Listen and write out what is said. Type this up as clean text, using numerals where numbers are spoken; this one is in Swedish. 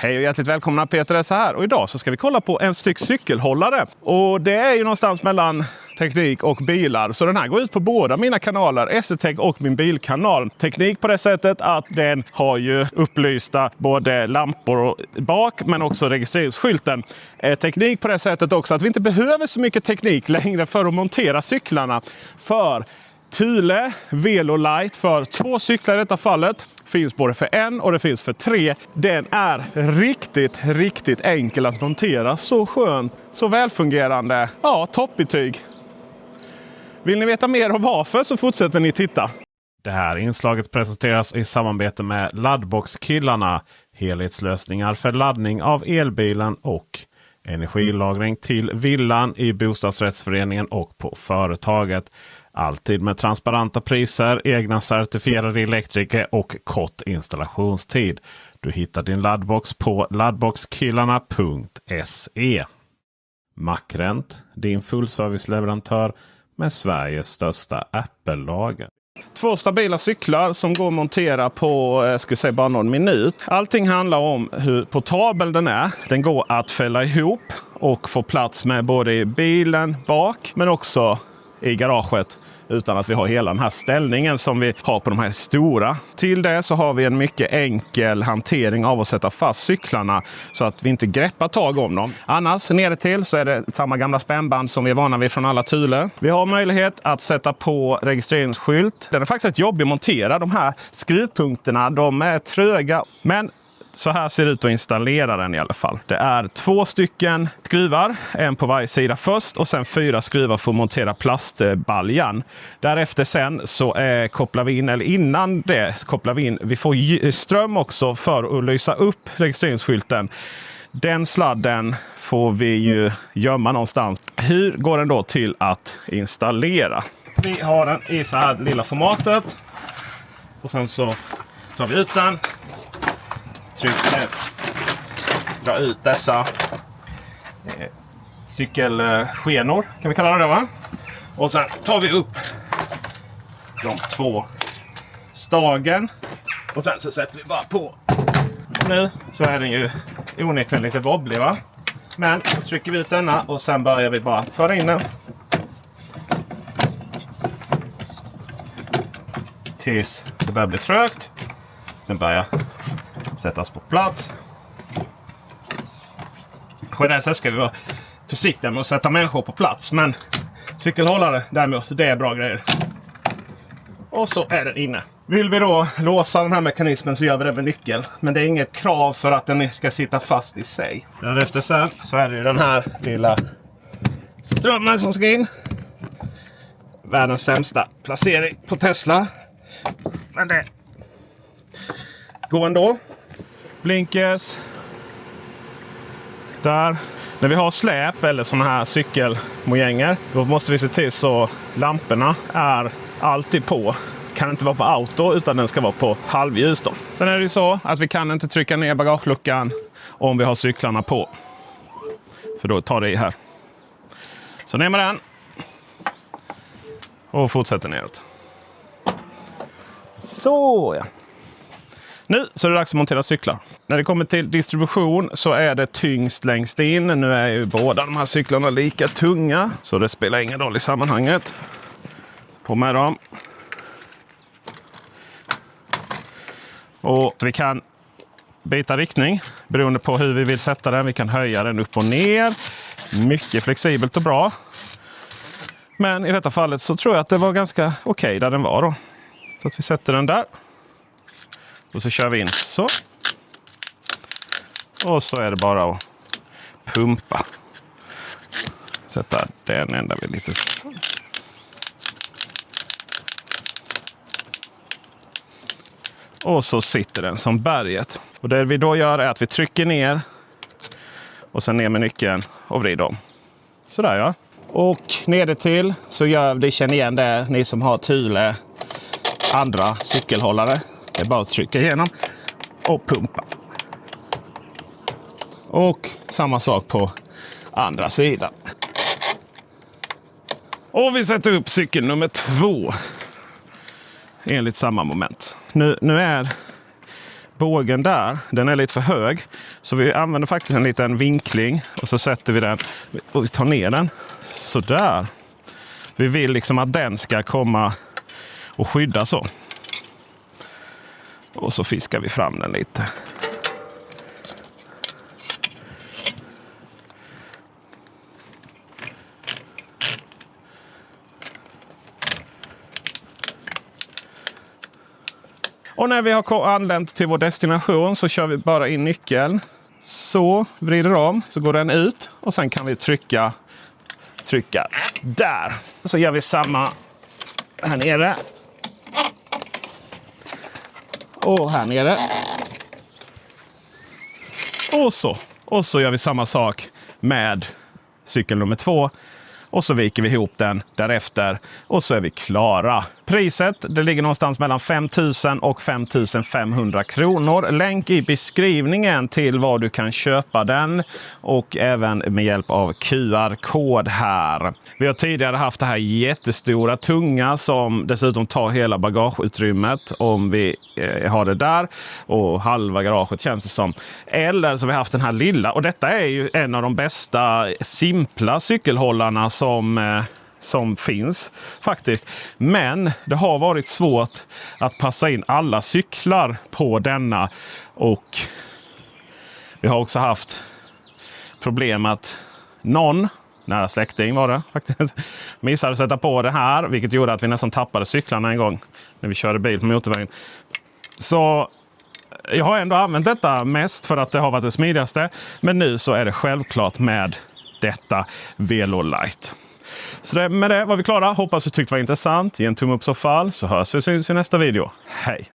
Hej och hjärtligt välkomna, Peter är så här. Och idag så ska vi kolla på en styck cykelhållare. Och det är ju någonstans mellan teknik och bilar. Så den här går ut på båda mina kanaler, SE-Tech och min bilkanal. Teknik på det sättet att den har ju upplysta både lampor bak men också registreringsskylten. Teknik på det sättet också att vi inte behöver så mycket teknik längre för att montera cyklarna. För Thule Velo Light för 2 cyklar i detta fallet. Finns både för 1 och det finns för 3. Den är riktigt enkel att montera. Så skön, så välfungerande. Ja, toppbetyg. Vill ni veta mer om varför så fortsätter ni titta. Det här inslaget presenteras i samarbete med Laddbox-killarna. Helhetslösningar för laddning av elbilen och energilagring till villan, i bostadsrättsföreningen och på företaget. Alltid med transparenta priser, egna certifierade elektriker och kort installationstid. Du hittar din laddbox på laddboxkillarna.se. Macrent, din fullserviceleverantör med Sveriges största Apple-lager. 2 stabila cyklar som går att montera på bara någon minut. Allting handlar om hur portabel den är. Den går att fälla ihop och få plats med både i bilen bak men också i garaget. Utan att vi har hela den här ställningen som vi har på de här stora. Till det så har vi en mycket enkel hantering av att sätta fast cyklarna. Så att vi inte greppar tag om dem. Annars nere till så är det samma gamla spännband som vi är vana vid från alla Thule. Vi har möjlighet att sätta på registreringsskylt. Den är faktiskt rätt jobbig att montera. De här skruvpunkterna, de är tröga. Men så här ser det ut att installera den i alla fall. Det är 2 stycken skruvar, en på varje sida först och sen 4 skruvar för att montera plastbaljan. Därefter sen så kopplar vi in, eller innan det kopplar vi in, vi får ström också för att lysa upp registreringsskylten. Den sladden får vi ju gömma någonstans. Hur går den då till att installera? Vi har den i så här lilla formatet och sen så tar vi ut den. Dra ut dessa cykelskenor kan vi kalla det, va? Och sen tar vi upp de 2 stagen och sen så sätter vi bara på. Och nu så är den ju onekligen lite wobblig, va? Men så trycker vi ut denna och sen börjar vi bara föra in den tills det börjar bli trögt. Den börjar sättas på plats. Generellt ska vi vara försiktiga med att sätta människor på plats. Men cykelhållare däremot, det är bra grejer. Och så är den inne. Vill vi då låsa den här mekanismen så gör vi det med nyckel. Men det är inget krav för att den ska sitta fast i sig. Därefter sen så är det ju den här lilla strömmen som ska in. Världens sämsta placering på Tesla. Men det går ändå. Blinkers. Där. När vi har släp eller såna här cykelmojänger, då måste vi se till så lamporna är alltid på. Kan inte vara på auto utan den ska vara på halvljus då. Sen är det ju så att vi kan inte trycka ner bagageluckan om vi har cyklarna på. För då tar det i här. Så ner med den. Och fortsätter neråt. Så ja. Nu så är det dags att montera cyklar. När det kommer till distribution så är det tyngst längst in. Nu är ju båda de här cyklarna lika tunga. Så det spelar ingen roll i sammanhanget. På med dem. Och vi kan byta riktning beroende på hur vi vill sätta den. Vi kan höja den upp och ner. Mycket flexibelt och bra. Men i detta fallet så tror jag att det var ganska okej där den var då. Så att vi sätter den där. Och så kör vi in så. Och så är det bara att pumpa. Sätta den ända vid lite så. Och så sitter den som berget. Och det vi då gör är att vi trycker ner. Och sen ner med nyckeln och vrider om. Sådär ja. Och nere till så gör vi, känner igen det, ni som har Thule andra cykelhållare. Det är bara att trycka igenom och pumpa. Och samma sak på andra sidan. Och vi sätter upp cykel nummer 2. Enligt samma moment. Nu är bågen där, den är lite för hög. Så vi använder faktiskt en liten vinkling och så sätter vi den och vi tar ner den. Så där. Vi vill liksom att den ska komma och skydda så. Och så fiskar vi fram den lite. Och när vi har anlänt till vår destination så kör vi bara in nyckeln. Så vrider om, så går den ut och sen kan vi trycka där. Så gör vi samma här nere. Och här nere. Och så gör vi samma sak med cykel nummer 2. Och så viker vi ihop den därefter. Och så är vi klara. Priset det ligger någonstans mellan 5 000 och 5 500 kronor. Länk i beskrivningen till var du kan köpa den. Och även med hjälp av QR-kod här. Vi har tidigare haft det här jättestora tunga som dessutom tar hela bagageutrymmet om vi har det där. Och halva garaget känns det som. Eller så har vi haft den här lilla. Och detta är ju en av de bästa simpla cykelhållarna som finns faktiskt. Men det har varit svårt att passa in alla cyklar på denna. Och vi har också haft problem att någon, nära släkting var det faktiskt, missade att sätta på det här. Vilket gjorde att vi nästan tappade cyklarna en gång när vi körde bil på motorvägen. Så jag har ändå använt detta mest för att det har varit det smidigaste. Men nu så är det självklart med detta VeloLite. Så med det var vi klara. Hoppas du tyckte det var intressant. Ge en tumme upp så fall så hörs vi i nästa video. Hej!